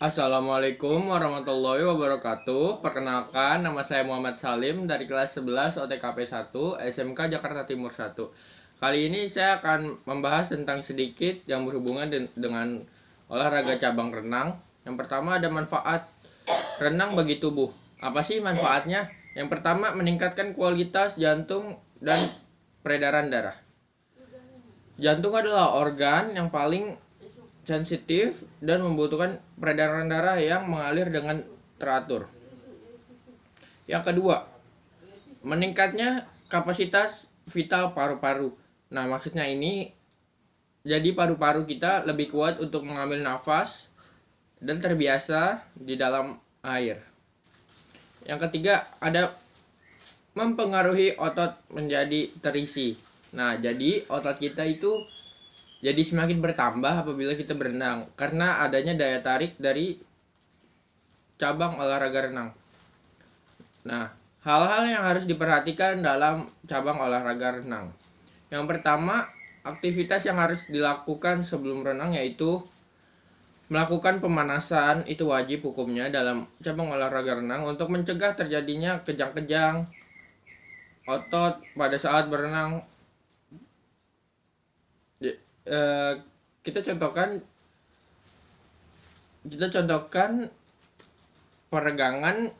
Assalamualaikum warahmatullahi wabarakatuh. Perkenalkan, nama saya Muhammad Salim dari kelas 11 OTKP 1 SMK Jakarta Timur 1. Kali ini saya akan membahas tentang sedikit yang berhubungan dengan olahraga cabang renang. Yang pertama ada manfaat renang bagi tubuh. Apa sih manfaatnya? Yang pertama, meningkatkan kualitas jantung dan peredaran darah. Jantung adalah organ yang paling sensitif dan membutuhkan peredaran darah yang mengalir dengan teratur. Yang kedua, meningkatnya kapasitas vital paru-paru. Nah, maksudnya ini jadi paru-paru kita lebih kuat untuk mengambil nafas dan terbiasa di dalam air. Yang ketiga, ada mempengaruhi otot menjadi terisi. Nah, jadi otot kita itu jadi semakin bertambah apabila kita berenang karena adanya daya tarik dari cabang olahraga renang. Nah, hal-hal yang harus diperhatikan dalam cabang olahraga renang. Yang pertama, aktivitas yang harus dilakukan sebelum renang yaitu melakukan pemanasan. Itu wajib hukumnya dalam cabang olahraga renang untuk mencegah terjadinya kejang-kejang otot pada saat berenang. Kita contohkan peregangan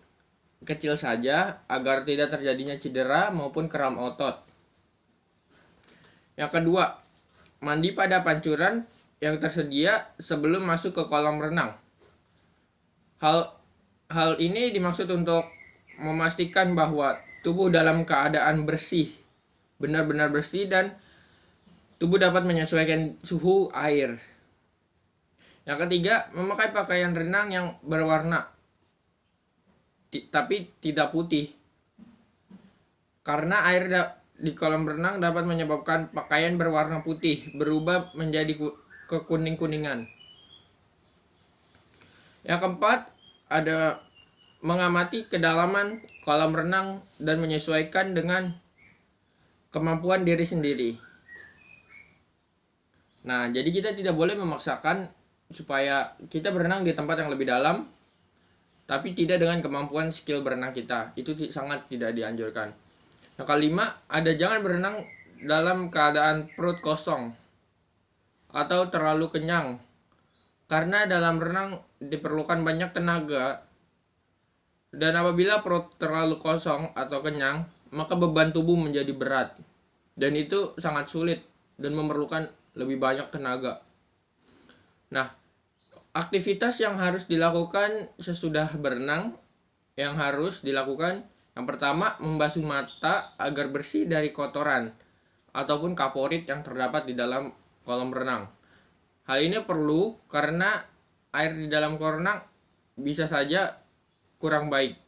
kecil saja agar tidak terjadinya cedera maupun kram otot. Yang kedua, mandi pada pancuran yang tersedia sebelum masuk ke kolam renang. Hal ini dimaksud untuk memastikan bahwa tubuh dalam keadaan bersih, benar-benar bersih, dan tubuh dapat menyesuaikan suhu air. Yang ketiga, memakai pakaian renang yang berwarna tapi tidak putih. Karena air di kolam renang dapat menyebabkan pakaian berwarna putih berubah menjadi kekuning-kuningan. Yang keempat, ada mengamati kedalaman kolam renang dan menyesuaikan dengan kemampuan diri sendiri. Nah, jadi kita tidak boleh memaksakan supaya kita berenang di tempat yang lebih dalam, tapi tidak dengan kemampuan skill berenang kita. Itu sangat tidak dianjurkan. Yang kelima, ada jangan berenang dalam keadaan perut kosong atau terlalu kenyang. Karena dalam renang diperlukan banyak tenaga. Dan apabila perut terlalu kosong atau kenyang, maka beban tubuh menjadi berat. Dan itu sangat sulit dan memerlukan lebih banyak tenaga. Nah, aktivitas yang harus dilakukan sesudah berenang yang harus dilakukan, yang pertama, membasuh mata agar bersih dari kotoran ataupun kaporit yang terdapat di dalam kolam renang. Hal ini perlu karena air di dalam kolam renang bisa saja kurang baik.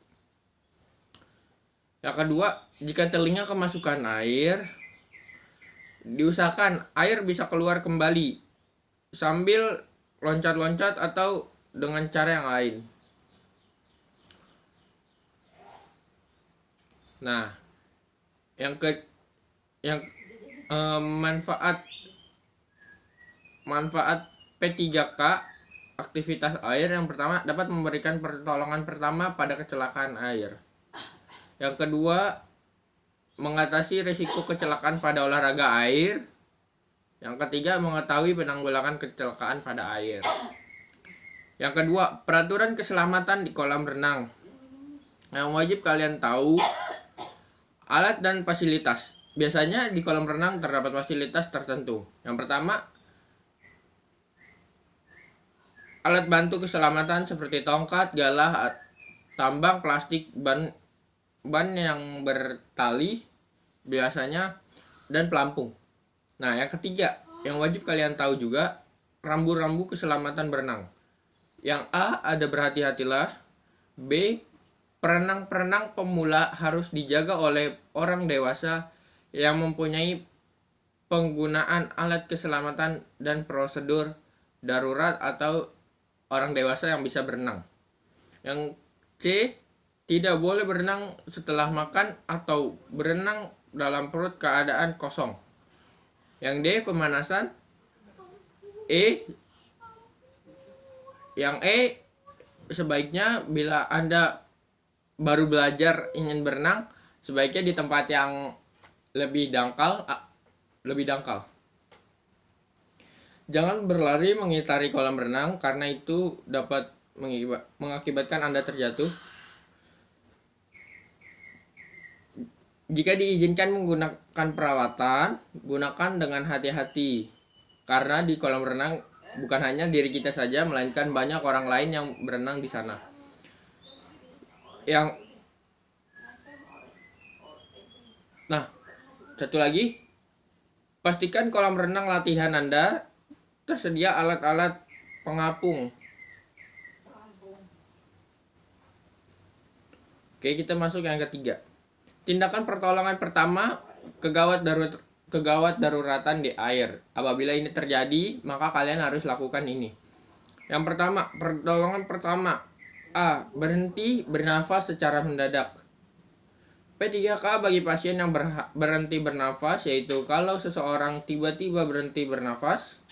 Yang kedua, jika telinga kemasukan air, diusahakan air bisa keluar kembali sambil loncat-loncat atau dengan cara yang lain. Nah, manfaat P3K aktivitas air. Yang pertama, dapat memberikan pertolongan pertama pada kecelakaan air. Yang kedua, mengatasi risiko kecelakaan pada olahraga air. Yang ketiga, mengetahui penanggulangan kecelakaan pada air. Yang kedua, peraturan keselamatan di kolam renang. Yang wajib kalian tahu, alat dan fasilitas. Biasanya di kolam renang terdapat fasilitas tertentu. Yang pertama, alat bantu keselamatan seperti tongkat, galah, tambang, plastik, ban yang bertali biasanya, dan pelampung. Nah, yang ketiga, yang wajib kalian tahu juga, rambu-rambu keselamatan berenang. Yang A, ada berhati-hatilah. B, perenang-perenang pemula harus dijaga oleh orang dewasa yang mempunyai penggunaan alat keselamatan dan prosedur darurat atau orang dewasa yang bisa berenang. Yang C, tidak boleh berenang setelah makan atau berenang dalam perut keadaan kosong. Yang D, pemanasan. Yang E, sebaiknya bila Anda baru belajar ingin berenang, sebaiknya di tempat yang lebih dangkal. Jangan berlari mengitari kolam renang karena itu dapat mengakibatkan Anda terjatuh. Jika diizinkan menggunakan peralatan, gunakan dengan hati-hati. Karena di kolam renang bukan hanya diri kita saja, melainkan banyak orang lain yang berenang di sana. Satu lagi, pastikan kolam renang latihan Anda tersedia alat-alat pengapung. Oke, kita masuk yang ketiga. Tindakan pertolongan pertama, kegawat daruratan di air. Apabila ini terjadi, maka kalian harus lakukan ini. Yang pertama, pertolongan pertama. A. Berhenti bernafas secara mendadak. P3K bagi pasien yang berhenti bernafas, yaitu kalau seseorang tiba-tiba berhenti bernafas,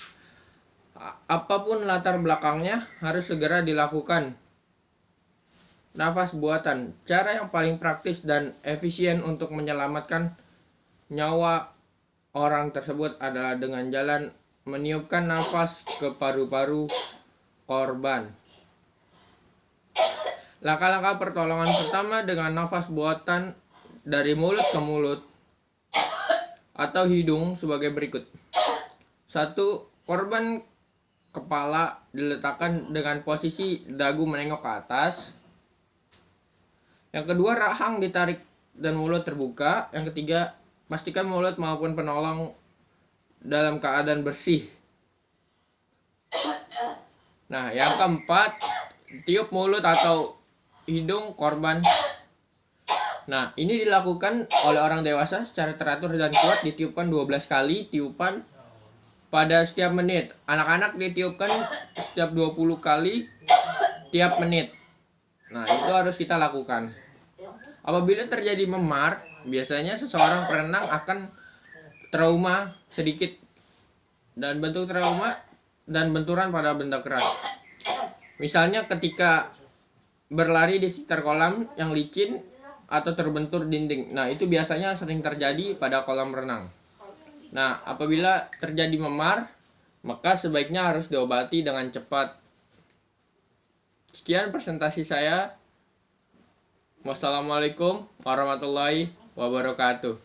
apapun latar belakangnya harus segera dilakukan. Nafas buatan, cara yang paling praktis dan efisien untuk menyelamatkan nyawa orang tersebut adalah dengan jalan meniupkan nafas ke paru-paru korban. Langkah-langkah pertolongan pertama dengan nafas buatan dari mulut ke mulut atau hidung sebagai berikut. 1. Korban kepala diletakkan dengan posisi dagu menengok ke atas. Yang kedua, rahang ditarik dan mulut terbuka. Yang ketiga, pastikan mulut maupun penolong dalam keadaan bersih. Nah, yang keempat, tiup mulut atau hidung korban. Nah, ini dilakukan oleh orang dewasa secara teratur dan kuat, ditiupkan 12 kali tiupan pada setiap menit. Anak-anak ditiupkan setiap 20 kali tiap menit. Nah, itu harus kita lakukan. Apabila terjadi memar, biasanya seseorang perenang akan trauma sedikit dan bentuk trauma dan benturan pada benda keras. Misalnya ketika berlari di sekitar kolam yang licin atau terbentur dinding. Nah, itu biasanya sering terjadi pada kolam renang. Nah, apabila terjadi memar, maka sebaiknya harus diobati dengan cepat. Sekian presentasi saya. Wassalamualaikum warahmatullahi wabarakatuh.